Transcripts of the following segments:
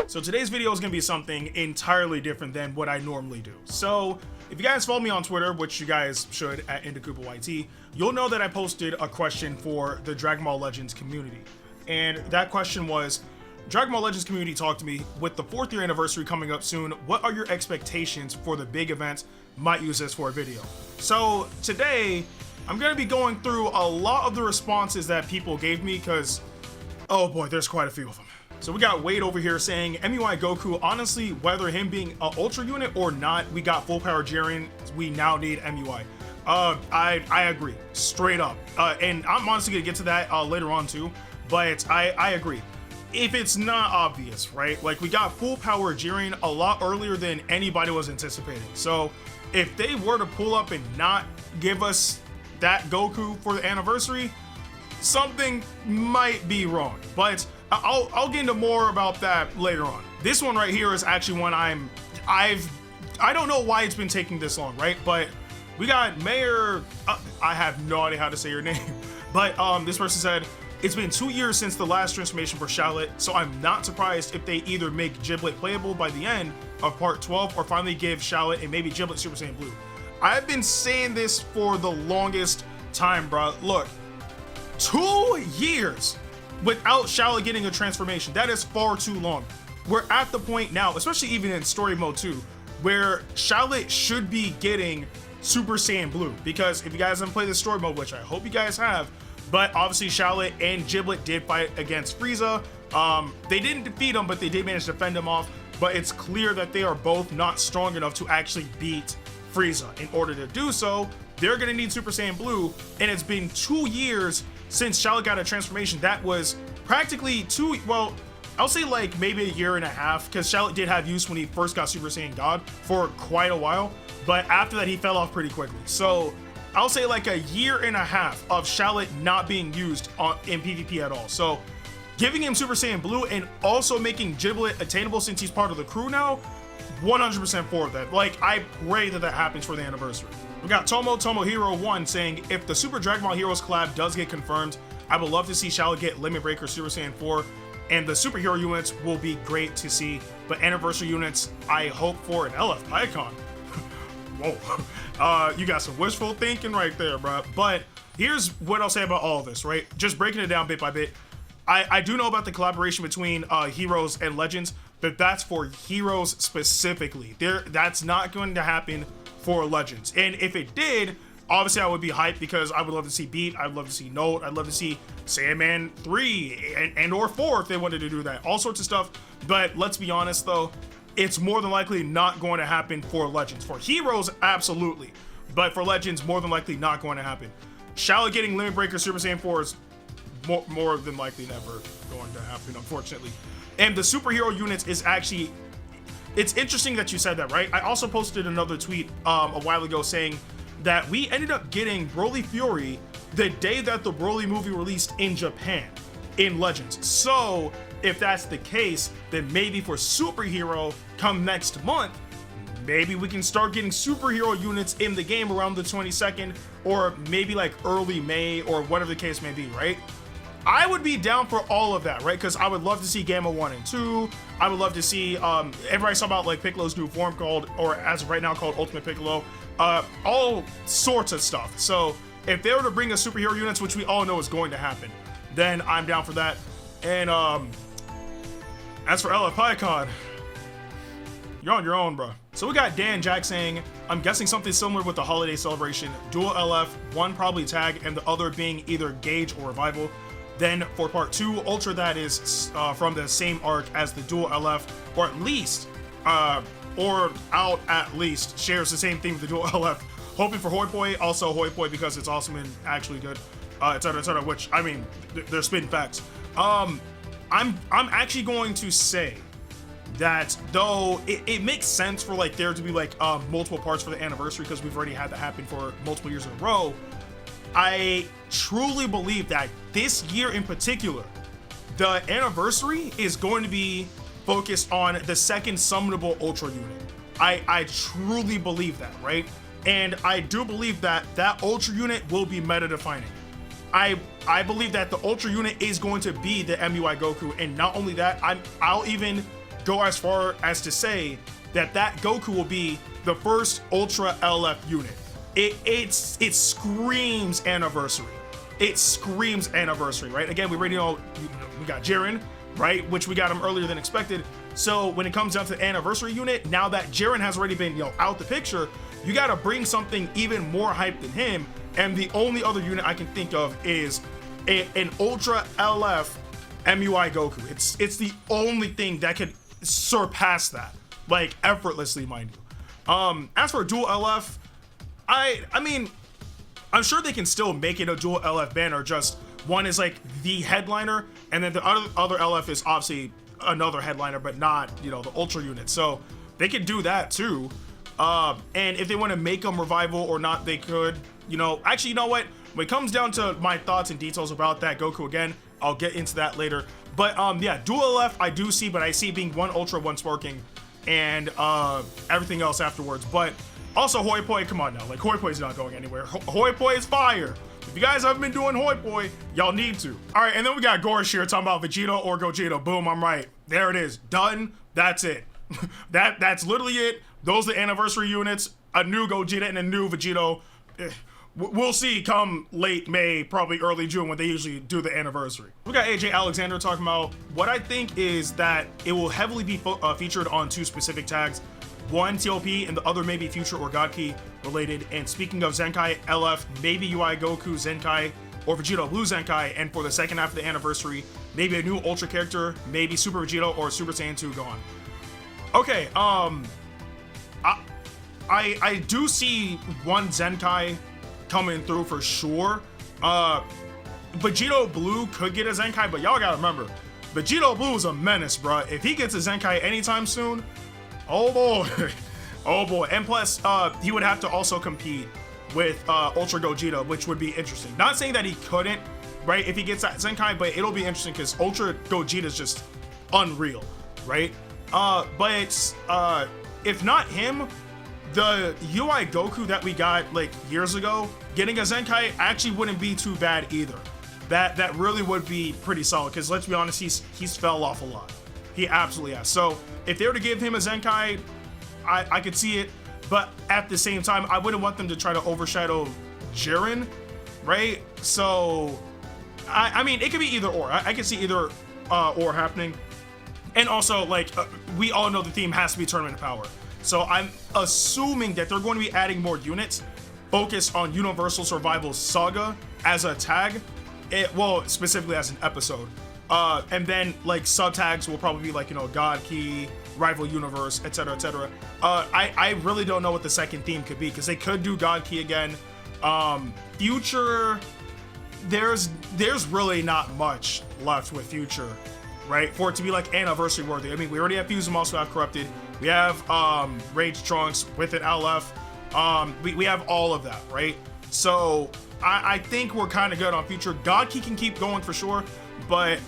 So today's video is going to be something entirely different than what I normally do. So if you guys follow me on Twitter, which you guys should at Ndukauba YT, you'll know that I posted a question for the Dragon Ball Legends community. And that question was, Dragon Ball Legends community, talk to me. With the 4th year anniversary coming up soon, what are your expectations for the big event? Might use this for a video. So today, I'm going to be going through a lot of the responses that people gave me because, oh boy, there's quite a few of them. So we got Wade over here saying, MUI Goku, honestly, whether him being an Ultra unit or not, we got full power Jordyn, we now need MUI. I agree, straight up. And I'm honestly going to get to that later on too, but I agree. If it's not obvious, right? Like, we got full power Jordyn a lot earlier than anybody was anticipating. So if they were to pull up and not give us that Goku for the anniversary, something might be wrong. But I'll get into more about that later on. This one right here is actually one I don't know why it's been taking this long, right? But we got Mayor, I have no idea how to say your name, but this person said, it's been 2 years since the last transformation for Shallot, so I'm not surprised if they either make Giblet playable by the end of part 12 or finally give Shallot and maybe Giblet Super Saiyan Blue. I've been saying this for the longest time, bro. Look, 2 years without Shallot getting a transformation. That is far too long. We're at the point now, especially even in story mode 2, where Shallot should be getting Super Saiyan Blue. Because if you guys haven't played the story mode, which I hope you guys have, but obviously Shallot and Giblet did fight against Frieza. They didn't defeat him, but they did manage to fend him off. But it's clear that they are both not strong enough to actually beat Frieza. In order to do so, they're gonna need Super Saiyan Blue, and it's been 2 years since Shallot got a transformation. That was practically I'll say like maybe a year and a half, because Shallot did have use when he first got Super Saiyan God for quite a while, but after that he fell off pretty quickly. So I'll say like a year and a half of Shallot not being used in PvP at all. So giving him Super Saiyan Blue and also making Giblet attainable since he's part of the crew now, 100% for that. Like, I pray that that happens for the anniversary. We got Tomohiro 1 saying, if the Super Dragon Ball Heroes collab does get confirmed, I would love to see Shallot get Limit Breaker Super Saiyan 4, and the superhero units will be great to see, but anniversary units, I hope for an LF Icon. Whoa, you got some wishful thinking right there, bro. But here's what I'll say about all of this, right? Just breaking it down bit by bit. I do know about the collaboration between Heroes and Legends, but that's for Heroes specifically. That's not going to happen for Legends. And if it did, obviously I would be hyped because I would love to see Beat, I'd love to see Note, I'd love to see Sandman 3 and or 4 if they wanted to do that. All sorts of stuff. But let's be honest though, it's more than likely not going to happen for Legends. For Heroes, absolutely. But for Legends, more than likely not going to happen. Shallot getting Limit Breaker Super Saiyan 4 is more than likely never going to happen, unfortunately. And the superhero units is actually, it's interesting that you said that, right? I also posted another tweet a while ago saying that we ended up getting Broly Fury the day that the Broly movie released in Japan in Legends. So if that's the case, then maybe for superhero come next month, maybe we can start getting superhero units in the game around the 22nd, or maybe like early May, or whatever the case may be, right? I would be down for all of that, right? Because I would love to see Gamma 1 and 2. I would love to see, everybody saw about like Piccolo's new form called, or as of right now called Ultimate Piccolo. All sorts of stuff. So if they were to bring us superhero units, which we all know is going to happen, then I'm down for that. And as for LF Icon, you're on your own, bro. So we got Dan Jack saying, I'm guessing something similar with the holiday celebration. Dual LF, one probably tag, and the other being either Gauge or Revival. Then for part 2, Ultra that is from the same arc as the Dual LF, or at least, shares the same theme with the Dual LF. Hoping for Hoi Poi, also Hoi Poi because it's awesome and actually good, etc., which, I mean, they're spitting facts. I'm actually going to say that though it makes sense for like there to be like multiple parts for the anniversary because we've already had that happen for multiple years in a row, I truly believe that this year in particular, the anniversary is going to be focused on the second summonable Ultra unit. I truly believe that, right? And I do believe that that Ultra unit will be meta defining. I believe that the Ultra unit is going to be the MUI Goku, and not only that, I'll even go as far as to say that Goku will be the first Ultra LF unit. It screams anniversary. It screams anniversary, right? Again, we already know we got Jordyn, right? Which we got him earlier than expected. So when it comes down to the anniversary unit, now that Jordyn has already been, out the picture, you got to bring something even more hype than him. And the only other unit I can think of is an Ultra LF MUI Goku. It's the only thing that could surpass that, like effortlessly, mind you. As for dual LF, I mean, I'm sure they can still make it a dual LF banner. Just one is like the headliner, and then the other LF is obviously another headliner, but not, the Ultra unit. So they could do that too. And if they want to make them revival or not, they could. Actually, you know what? When it comes down to my thoughts and details about that Goku again, I'll get into that later. But yeah, dual LF I do see, but I see being one Ultra, one Sparking, and everything else afterwards. But also Hoi Poi, come on now, like Hoi Poi's not going anywhere. Hoi Poi is fire. If you guys haven't been doing Hoi Poi, y'all need to. All right, and then we got Gorish here talking about Vegito or Gogeta. Boom, I'm right. There it is, done. That's it. That's literally it. Those are the anniversary units. A new Gogeta and a new Vegito. We'll see come late May, probably early June, when they usually do the anniversary. We got AJ Alexander talking about what I think is that it will heavily be featured on two specific tags. One TOP and the other maybe Future or God Key related. And speaking of Zenkai, LF, maybe UI Goku Zenkai or Vegito Blue Zenkai. And for the second half of the anniversary, maybe a new Ultra character, maybe Super Vegito or Super Saiyan 2 Gohan. Okay, I do see one Zenkai coming through for sure. Vegito Blue could get a Zenkai, but y'all gotta remember, Vegito Blue is a menace, bro. If he gets a Zenkai anytime soon, oh boy, oh boy. And plus, he would have to also compete with Ultra Gogeta, which would be interesting. Not saying that he couldn't, right, if he gets that Zenkai, but it'll be interesting because Ultra Gogeta is just unreal, right? But if not him, the UI Goku that we got like years ago, getting a Zenkai actually wouldn't be too bad either. That really would be pretty solid, because let's be honest, he's fell off a lot. He absolutely has. So if they were to give him a Zenkai, I could see it, but at the same time, I wouldn't want them to try to overshadow Jordyn, right? So I mean, it could be either or. I could see either or happening. And also, like, we all know the theme has to be Tournament of Power. So I'm assuming that they're going to be adding more units focused on Universal Survival Saga as a tag. Well, specifically as an episode. And then, like, sub-tags will probably be, like, God Key, Rival Universe, etc., etc. I really don't know what the second theme could be, because they could do God Key again. Future, there's really not much left with Future, right? For it to be, like, anniversary worthy. I mean, we already have Fuse, also have Corrupted. We have Rage Trunks with an LF. We have all of that, right? So I think we're kind of good on Future. God Key can keep going for sure, but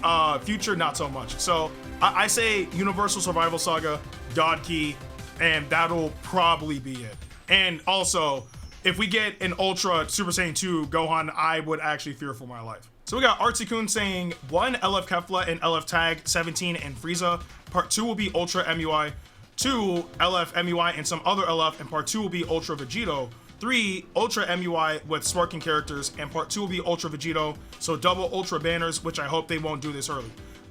Future not so much. So I say Universal Survival Saga, God Key, and that'll probably be it. And also, if we get an Ultra Super Saiyan 2 Gohan, I would actually fear for my life. So we got Artsy-kun saying 1 LF Kefla and LF Tag 17 and Frieza. Part 2 will be Ultra MUI. 2 LF MUI and some other LF, and part 2 will be Ultra Vegito. 3 Ultra MUI with Sparking characters, and part 2 will be Ultra Vegito. So double Ultra banners, which I hope they won't do this early.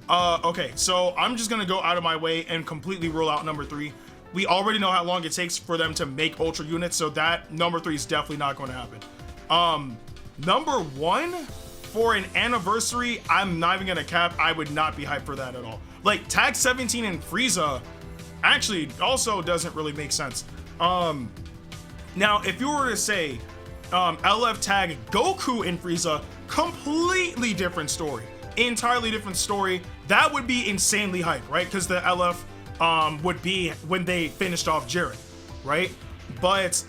Okay, so I'm just gonna go out of my way and completely rule out number 3. We already know how long it takes for them to make Ultra units, so that number 3 is definitely not going to happen. Number 1 for an anniversary, I'm not even gonna cap. I would not be hyped for that at all. Like, Tag 17 and Frieza actually also doesn't really make sense. Now, if you were to say LF Tag Goku and Frieza, completely different story, entirely different story. That would be insanely hype, right? Because the LF would be when they finished off Jordyn, right? But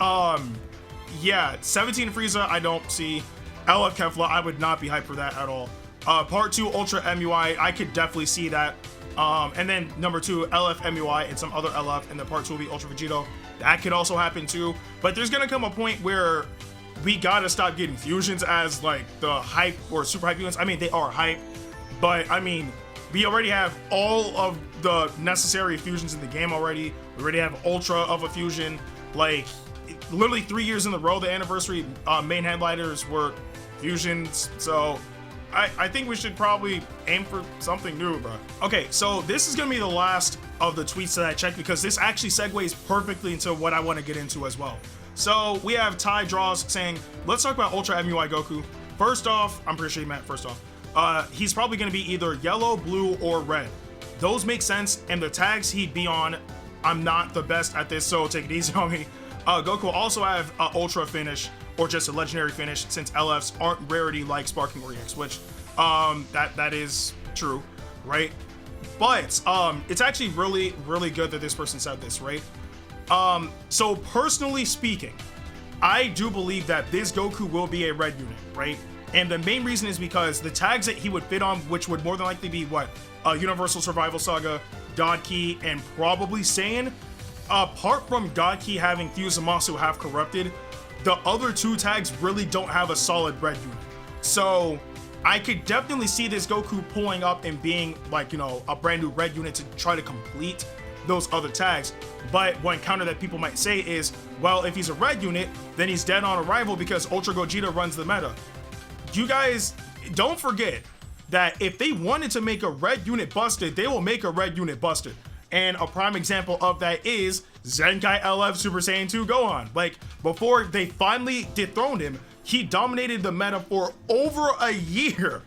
yeah, 17 Frieza I don't see. LF Kefla, I would not be hyped for that at all. Part 2 Ultra MUI, I could definitely see that. And then number 2, LF MUI and some other LF, and then part 2 will be Ultra Vegito. That could also happen too. But there's gonna come a point where we gotta stop getting fusions as like the hype or super hype units. I mean, they are hype, but I mean, We already have all of the necessary fusions in the game already. We already have Ultra of a fusion. Like, literally 3 years in a row, the anniversary main headliners were fusions. So I think we should probably aim for something new, bro. Okay, so this is gonna be the last of the tweets that I checked, because this actually segues perfectly into what I want to get into as well. So we have Ty Draws saying, let's talk about Ultra MUI Goku. First off, I'm pretty sure he meant first off, he's probably going to be either yellow, blue, or red. Those make sense, and the tags he'd be on, I'm not the best at this, so take it easy on me. Goku will also have an Ultra finish, or just a legendary finish, since LFs aren't rarity like Sparking or EX, which that is true, right? But it's actually really good that this person said this, right? So personally speaking, I do believe that this Goku will be a red unit, right? And the main reason is because the tags that he would fit on, which would more than likely be what? Universal Survival Saga, God Key, and probably Saiyan. Apart from God Key having Fuse and Masu half corrupted, the other two tags really don't have a solid red unit. So I could definitely see this Goku pulling up and being like, you know, a brand new red unit to try to complete those other tags. But one counter that people might say is, well, if he's a red unit, then he's dead on arrival because Ultra Gogeta runs the meta. You guys don't forget that if they wanted to make a red unit busted, they will make a red unit busted. And a prime example of that is Zenkai LF Super Saiyan 2 Gohan. Like, before they finally dethroned him, he dominated the meta for over a year.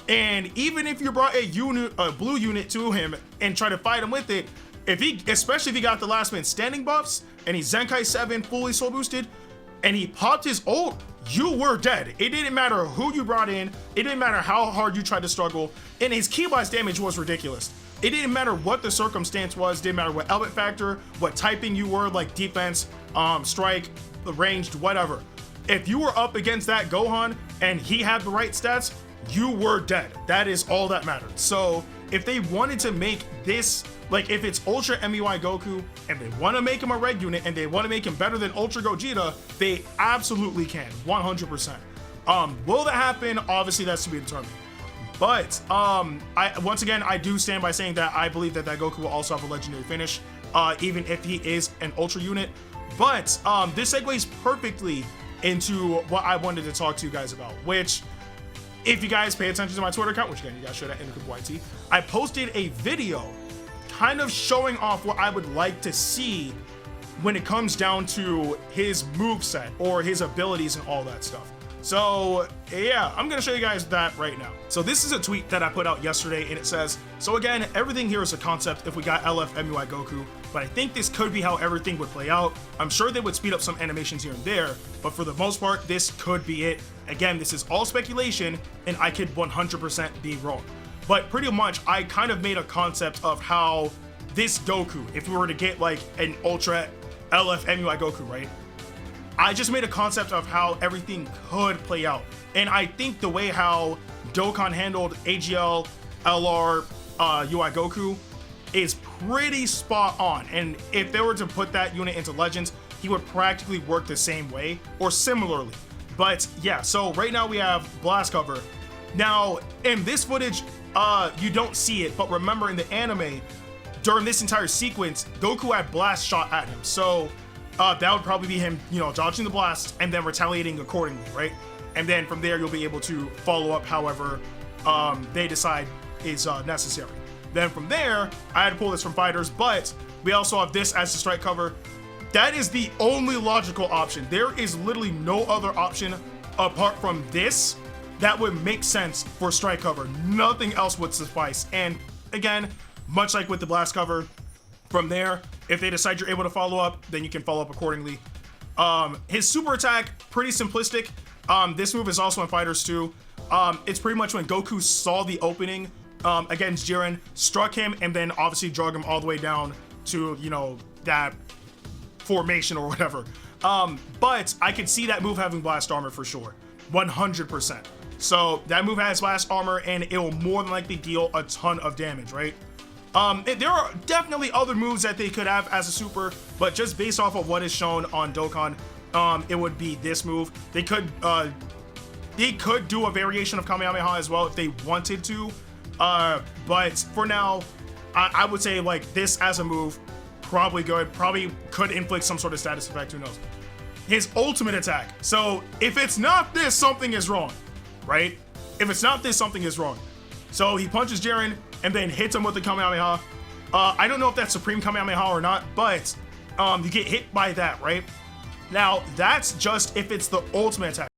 And even if you brought a blue unit to him and try to fight him with it, especially if he got the last man standing buffs and he's Zenkai 7 fully soul boosted and he popped his ult, you were dead. It didn't matter who you brought in, it didn't matter how hard you tried to struggle, and his key blast damage was ridiculous. It didn't matter what the circumstance was, didn't matter what element factor, what typing you were, like defense, strike, ranged, whatever. If you were up against that Gohan and he had the right stats, you were dead. That is all that mattered. So if they wanted to make this, like if it's Ultra MUI Goku and they want to make him a red unit and they want to make him better than Ultra Gogeta, they absolutely can, 100%. Will that happen? Obviously that's to be determined. But once again, I do stand by saying that I believe that Goku will also have a legendary finish, even if he is an Ultra unit. But this segues perfectly into what I wanted to talk to you guys about, which, if you guys pay attention to my Twitter account, which again, you guys should at Ndukauba YT, I posted a video kind of showing off what I would like to see when it comes down to his moveset or his abilities and all that stuff. So yeah, I'm gonna show you guys that right now. So this is a tweet that I put out yesterday and it says, so again, everything here is a concept if we got LF MUI Goku, but I think this could be how everything would play out. I'm sure they would speed up some animations here and there, but for the most part, this could be it. Again, this is all speculation and I could 100% be wrong. But pretty much, I kind of made a concept of how this Goku, if we were to get like an Ultra LF MUI Goku, right? I just made a concept of how everything could play out. And I think the way how Dokkan handled AGL, LR, UI Goku is pretty spot on. And if they were to put that unit into Legends, he would practically work the same way or similarly. But yeah, so right now we have Blast Cover. Now, in this footage, you don't see it, but remember in the anime, during this entire sequence, Goku had Blast shot at him. So that would probably be him, you know, dodging the blast and then retaliating accordingly, right? And then from there, you'll be able to follow up however they decide is necessary. Then from there, I had to pull this from fighters, but we also have this as the strike cover. That is the only logical option. There is literally no other option apart from this that would make sense for strike cover. Nothing else would suffice. And again, much like with the blast cover, from there, if they decide you're able to follow up, then you can follow up accordingly. His super attack, pretty simplistic. This move is also in fighters too. It's pretty much when Goku saw the opening against Jiren, struck him, and then obviously drug him all the way down to, you know, that formation or whatever. But I could see that move having blast armor for sure, 100%. So that move has blast armor and it will more than likely deal a ton of damage, right? There are definitely other moves that they could have as a super, but just based off of what is shown on Dokkan, it would be this move. They could They could do a variation of Kamehameha as well if they wanted to. But for now, I would say like this as a move, probably good. Probably could inflict some sort of status effect, who knows. His ultimate attack. So if it's not this, something is wrong, right? If it's not this, something is wrong. So he punches Jordyn and then hits him with the Kamehameha. I don't know if that's Supreme Kamehameha or not, but you get hit by that, right? Now, that's just if it's the ultimate attack.